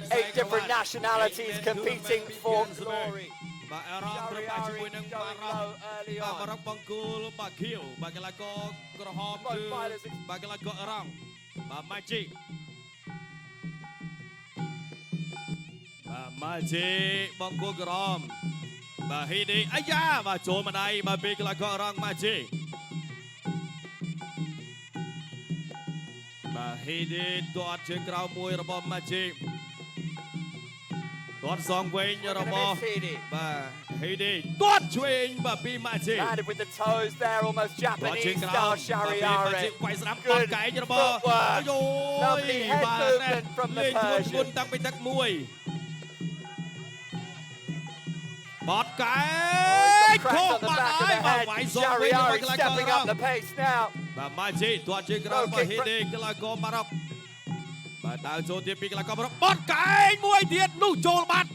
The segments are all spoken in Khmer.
8 different nationalities competing for glory. បាទអារម្មណ៍ត្រូវបានជាមួយនឹងបារ៉ុកបាទបារ៉ុកបង្គោលបាទខៀវបាទកីឡាករក្រហមគឺបាទកីឡាករអារម្មណ៍បាទម៉ាជីបាទម៉ាជីបង្គោលក្រហមបាទហ៊ីឌីអាយ៉ាបាទចូលមកដៃបាទពីកីឡាករអារម្មណ៍ម៉ាជីបាទហ៊ីឌីទាត់ជើងក្រោមមួយរបស់ម៉ាជីទាត់សងវិញរបស់បាទហ៊ីឌីទាត់ឆ្វេងបាទពីម៉ាជី Landed with the toes there, almost Japanese style Shariari. វាយស្ដាប់បត់កែងរបស់យោបាទលេងមុនតាំងពីទឹកមួយបត់កែងខុសបាត់ហើយបាទវាយសងវិញរបស់កីឡាករ stepping up the pace now. បាទម៉ាជីទាត់ជើងក្រោមរបស់ហ៊ីឌីកីឡាករម៉ារ៉ុកបាទដើរចូលទៀតពីកីឡាករម៉ារ៉ុកបត់កែងមួយទៀតនោះចូលបាត់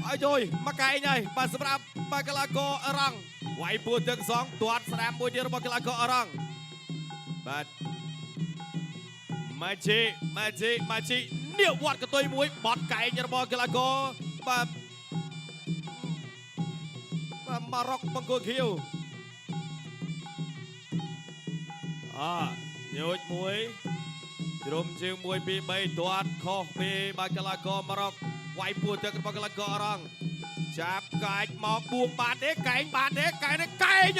អើយយមកកែងហើយបាទសម្រាប់បាទកីឡាករអរ៉ង់វាយពួរទឹកសងទាត់ស្ដាប់មួយទៀតរបស់កីឡាករអរ៉ង់បាទម៉ាជីនាវត្តកតុយមួយបត់កែងរបស់កីឡាករបាទម៉ារ៉ុកបង្គោលខៀវញូចមួយជ្រុំជើង1 2 3ទាត់ខុសពីបាទកីឡាករម៉ារ៉ុកវាយពួរទឹករបស់កីឡាករអរ៉ង់ចាប់កាច់មកបួងបានទេកែងបានទេកែង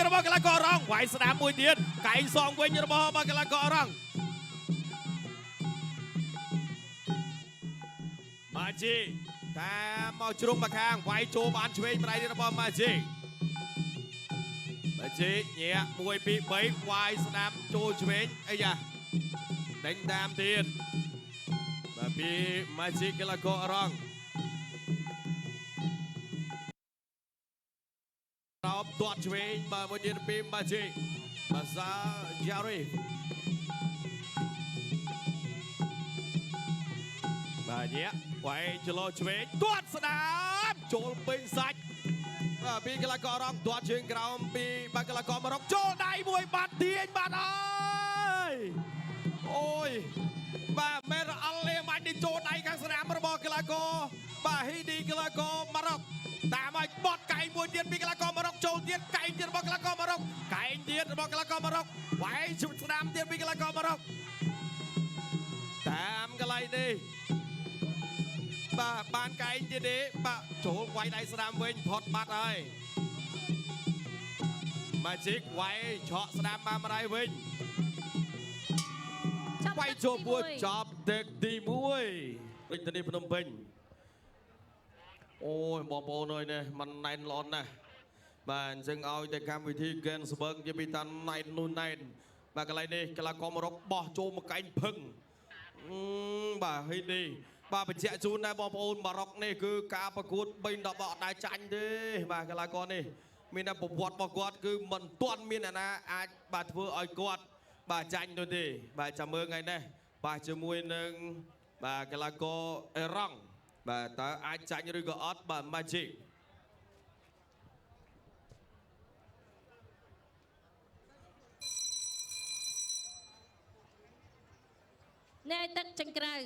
របស់កីឡាករអរ៉ង់វាយស្ដាប់មួយទៀតកែងសងវិញរបស់បាទកីឡាករអរ៉ង់ម៉ាជីតាមមកជ្រុំមកខាងវាយចូលបានឆ្វេងម្ដាយរបស់ម៉ាជីញាក់1 2 3វាយស្ដាប់ចូលឆ្វេងអីយ៉ាដេញតាមទៀតបាទពីម៉ាជីកីឡាករអរ៉ង់រោបទាត់ឆ្វេងបាទមួយទៀតពីម៉ាជីបាសាយ៉ារីបាទញាក់វាយចលោឆ្វេងទាត់ស្ដាប់ចូលពេញសាច់ពីកីឡាករអរ៉ង់ទាត់ជើងក្រោមពីបាទកីឡាករម៉ារ៉ុកចូលដៃមួយបាត់ទាញបាត់ហើយអូយបាទមេរ៉ាល់លេបាញ់នេះចូលដៃខាងស្នាមរបស់កីឡាករបាទហ៊ីឌីកីឡាករម៉ារ៉ុកតាមឲ្យបត់កែងមួយទៀតពីកីឡាករម៉ារ៉ុកចូលទៀតកែងទៀតរបស់កីឡាករម៉ារ៉ុកកែងទៀតរបស់កីឡាករម៉ារ៉ុកវាយជុំស្នាមទៀតពីកីឡាករម៉ារ៉ុកតាមកន្លែងនេះបាទបានកែងទៀតទេបាទចូលវាយដៃស្ដាំវិញផុតបាត់ហើយម៉ាជីកវាយឆក់ស្ដាំបានម្ដាយវិញវាយចូលពួរចប់ទឹកទី1រាជធានីភ្នំពេញអូយបងប្អូនអើយនេះมันណែនល្អណាស់បាទអញ្ចឹងឲ្យតែកម្មវិធី Gensburg ជាពីតាណែននោះណែនបាទកន្លែងនេះកីឡាករម៉ារ៉ុកបោះចូលមកកែងភឹងបាទហ៊ីឌីបាទបញ្ជាក់ជូនដែរបងប្អូនម៉ារ៉ុកនេះគឺការប្រកួត3 10អត់ដែរចាញ់ទេបាទកីឡាករនេះមានតែប្រវត្តិរបស់គាត់គឺមិនទាន់មានអ្នកណាអាចបាទធ្វើឲ្យគាត់បាទចាញ់នោះទេបាទចាំមើលថ្ងៃនេះបាទជាមួយនឹងបាទកីឡាករអេរ៉ង់បាទតើអាចចាញ់ឬក៏អត់បាទម៉ាជីអ្នកទឹកចង្ក្រៅ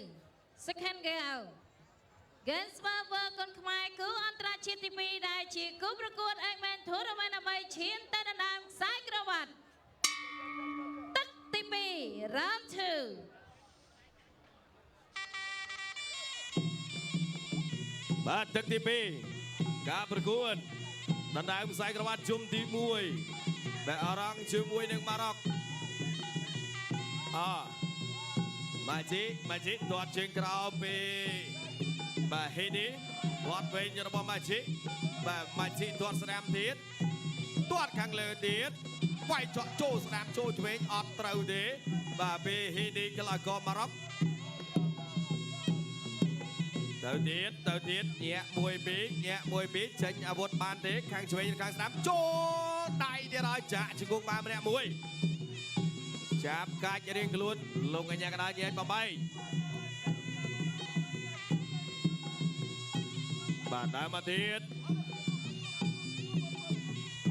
Second Girl Gensburg គុនខ្មែរគូអន្តរជាតិទី2ដែលជាគូប្រកួត Eggman Tournament ដើម្បីឈានទៅដណ្ដើមខ្សែក្រវ៉ាត់ទឹកទី2 Round 2បាទទឹកទី2ការប្រកួតដណ្ដើមខ្សែក្រវ៉ាត់ជុំទី1ដែលអរ៉ង់ជាមួយនឹងម៉ារ៉ុកម៉ាជីទាត់ជើងក្រោមពីបាទហ៊ីឌីទាត់វិញរបស់ម៉ាជីបាទម៉ាជីទាត់ស្ដាំទៀតទាត់ខាងលើទៀតវាយជាប់ចូលស្ដាំចូលឆ្វេងអត់ត្រូវទេបាទពីហ៊ីឌីកីឡាករម៉ារ៉ុកទៅទៀតញាក់1 2ចេញអាវុធបានទេខាងឆ្វេងខាងស្ដាំចូលដៃទៀតហើយចាក់ជង្គង់បានម្នាក់មួយចាប់កាច់រៀងខ្លួនលោកកញ្ញាកណ្ដាលញែកបបៃបាទដើរមកទៀត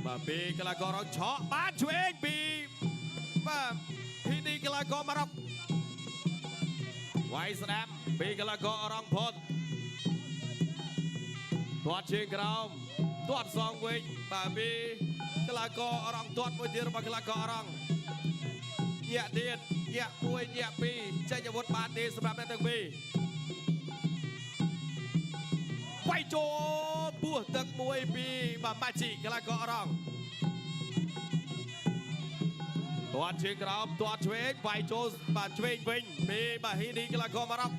បាទពីកីឡាកររងឆក់បានឆ្វេងពីបាទហ៊ីឌីកីឡាករម៉ារ៉ុក ไว้สนามปีกละก็รองพลตัวเชียงกราวตัวสองวิ่งบาบีกละก็รองตัวมือเดียวบากละก็รองแยกเดียดแยกมวยแยกปีใจจะวัดบาดดีสำหรับนักเตะปีไว้โจบัวตึกมวยปีบามาจิกละก็รองตัวเชียงกราวตัวเชวไว้โจบาเชววิ่งปีบาฮีดีกละก็มารอง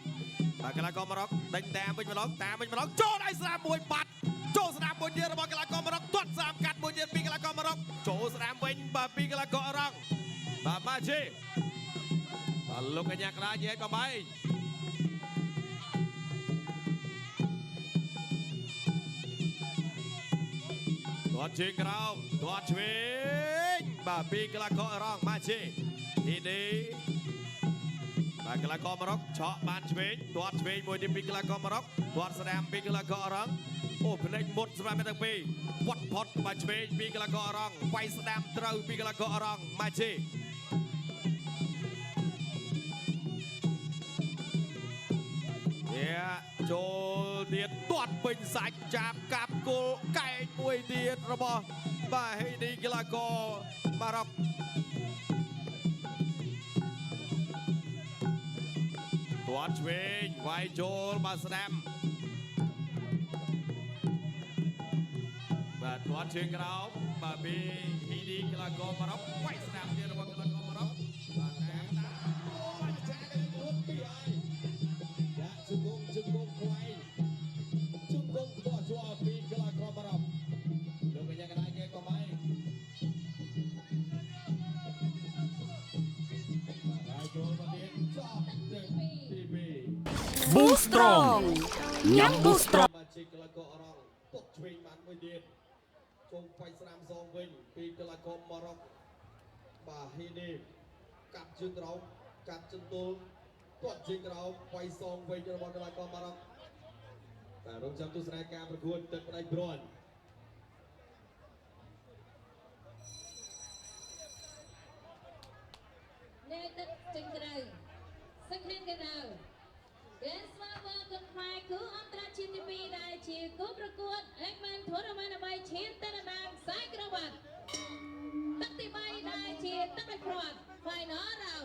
บากละก็มารองดังแต่ไม่มาล็อกแต่ไม่มาล็อกโจได้สนามมวยปัดโจสนามมวยเดียวบากละก็มารองตัวสามกัดมวยเดียวปีกละก็มารองโจสนามวิ่งบาปีกละก็รองบามาจิลูกกันยากระเย็นก็ไปตัวชิงเราตัวชวิงบาปีกละก็ร้องมาชีทีนี้บากละก็มารกเฉาะบานชวิงตัวชวิงมวยดีปีกละก็มารกตัวแสดงปีกละก็ร้องโอ้เพลงหมดสำหรับแม่ตั้งปีวัดพอดบานชวิงปีกละก็ร้องไฟแสดงเต้าปีกละก็ร้องมาชีโจเดียดตวดเป็นสายจับกับกูไก่มวยเดียดระบอบาให้ดีกีฬากอมารับตัวชวิงไวโจมาแสดงบาตัวเชิงเราบาบีให้ดีกีฬากอมารับไวแสดงเดียดระบอกีฬากอมารับบาแสดงนะโอ้มันแจ้งกันรุ่นปีไอจุกงควายจุกงตัวชัวปีกลาคอมรับเรื่องยังไงก็ไม่ได้โจมประเด็นชอบเด็กทีวีบูสตรองยังบูสตรองมาชิกละก็รองตกช่วยมันไม่เด็ดจงไปสนามซองวิ่งปีกลาคอมรับบาฮีนีกับจึงเรากับจึงตัวตัวจริงเราไปซองไปจะบอกอะไรก็มารับแต่รวมจำตัวสถานการณ์ประกวดตึกในบรอนในตึกจึงเราสักแห่งกันเราเดนส์มาเวอร์คนไทยคืออันตรชิติปีได้ชีกูประกวดเอ็กแมนทัวร์มาใบเชียนตระดามสายกระวัดตั้งที่ใบได้ชีตั้งแต่ครอดไฟน้อเรา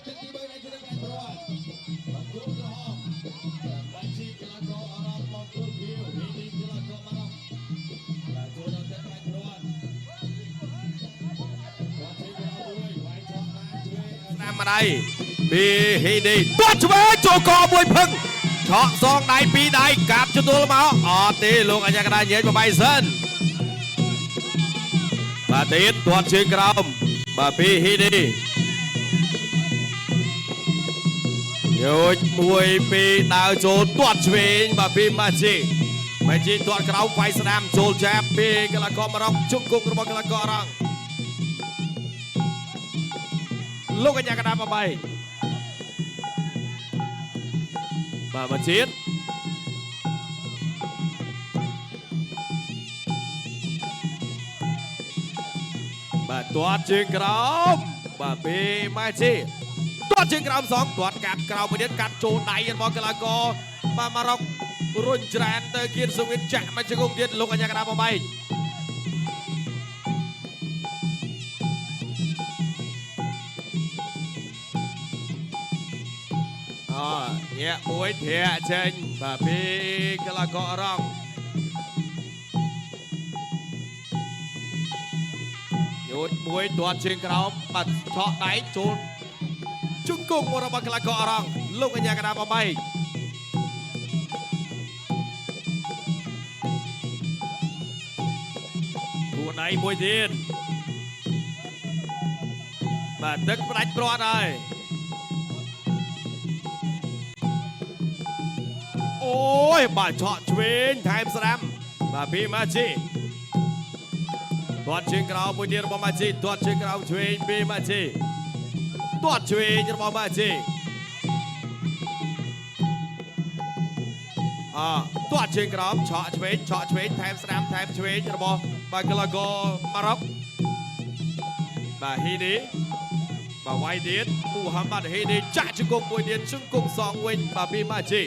ตั้งที่ใบได้ชีตั้งแต่ครอดประกวดกระหอบบัญชีกระโกอารมณ์ประกวดวิวฮีดีกระโกมารับและตัวเราตั้งแต่ครอดวัดชีกระด้วยไว้ชมมาช่วยนำมาได้ปีฮีดีตัวช่วยโจกอบวยพึ่งเฉาะซองได้ปีได้กับจุดตัวมาอ๋อตีลูกอัญญากระดานเย็นมาใบเส้นบาติดตัวชิงกรามบาปีฮีดีโยนมวยปีดาวโจตัวชิงบาปีมาจีตัวกราวไฟสนามโจแจบปีกระกอมารองจุกกุกระบอกกระกอรังลูกอัญญากระดานมาใบบามาจีดตัวจึงกราวบาปีมาจีตัวจึงกราวสองตัวกัดกราวไปเด็ดกัดโจไดยันบอกกระกอมารองรุ่นแจนเตอร์กินสวิตแจกมาจะคงเด็ดลูกอัญญากระดานมาใบเนี่ยมวยเทียเชนบาปีกระกอรังหยุดมวยตัวเชียงกราวปัดเฉาะไหนจูนจุงกุ้งวรบังกระกอรังลูกอัญญากระดาษมาใบตัวไหนมวยเดียนมาตึกปลายปลอดเลยโอ้ยบาดเฉาะชวินไทม์สแลมบาปีมาจีตัวเชียงกราวมวยเดียนบอมาจีตัวเชียงกราวชวินปีมาจีตัวชวินจะบอมาจีตัวเชียงกราวเฉาะชวินไทม์สแลมไทม์ชวินจะบอบากลาโกมารับบาฮีดีบาไวดิด មូហាម៉ាត់ហេឌីចាក់ជង្គង់មួយទៀតជង្គង់សងវិញបាទពីម៉ាជី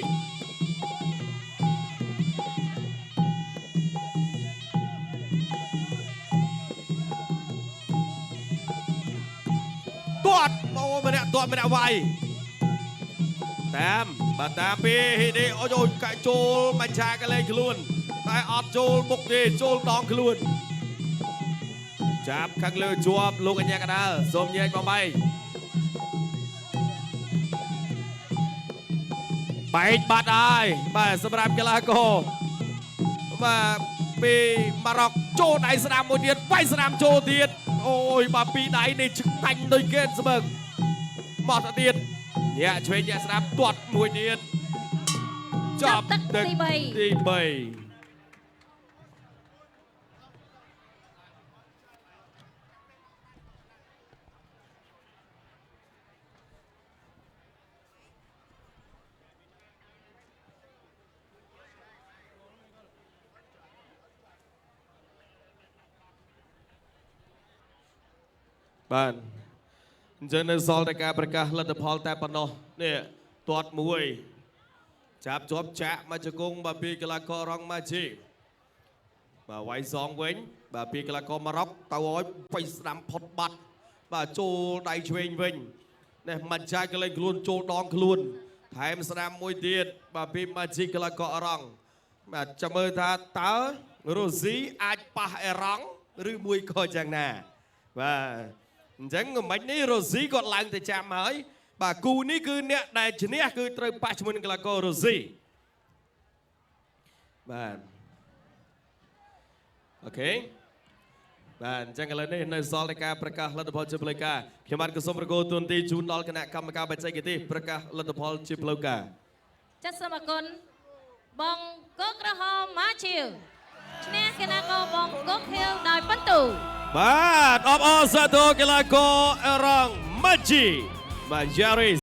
ទាត់អូម្នាក់ទាត់ម្នាក់វាយតាមបាទតាមពីហេឌីអូយកាច់ចូលបាញ់ឆាកលេងខ្លួនតែអត់ចូលមុខទេចូលដងខ្លួនចាប់ខាងលើជាប់លោកអញ្ញាកដាលសូមញែកបំបីបែកបាត់ហើយបាទសម្រាប់កីឡាករបាទពីម៉ារ៉ុកចូលដៃស្ដាំមួយទៀតវាយស្ដាំចូលទៀតអូយបាទពីដៃនេះឆ្កាញ់ដូចគេស្មើមកទៅទៀតញាក់ឆ្វេងញាក់ស្ដាំទាត់មួយទៀតចាប់ទឹកទី3បាទអញ្ចឹងនៅសល់តែការប្រកាសលទ្ធផលតែប៉ុណ្ណោះនេះទាត់មួយចាប់ជាប់ចាក់មកជង្គង់បាទពីកីឡាកររងម៉ាជីបាទវាយសងវិញបាទពីកីឡាករម៉ារ៉ុកទៅឲ្យបិស្ដាំផុតបាត់បាទចូលដៃឆ្វេងវិញនេះមិនចាច់កលេងខ្លួនចូលដងខ្លួនថែមស្ដាំមួយទៀតបាទពីម៉ាជីកីឡាករអរងបាទចាំមើលថាតើរ៉ូស៊ីអាចប៉ះអរងឬមួយក៏យ៉ាងណាបាទអញ្ចឹងមិននេះរ៉ូស៊ីគាត់ឡើងទៅចាំហើយបាទគូនេះគឺអ្នកដែលឈ្នះគឺត្រូវប៉ះជាមួយនឹងកីឡាកររ៉ូស៊ីបាទអូខេបាទអញ្ចឹងឥឡូវនេះនៅសល់តែការប្រកាសលទ្ធផលជាផ្លូវការខ្ញុំបាទក៏សូមប្រកោទូនទីជូនដល់គណៈកម្មការបច្ចេកទេសប្រកាសលទ្ធផលជាផ្លូវការចាសសូមអរគុណបងកុកក្រហមម៉ាឈីវឈ្នះគណៈករបងកុកខៀវដោយពិន្ទុបាទអបអរសាទរកីឡាករអរងម៉ាជីបាទយ៉ារី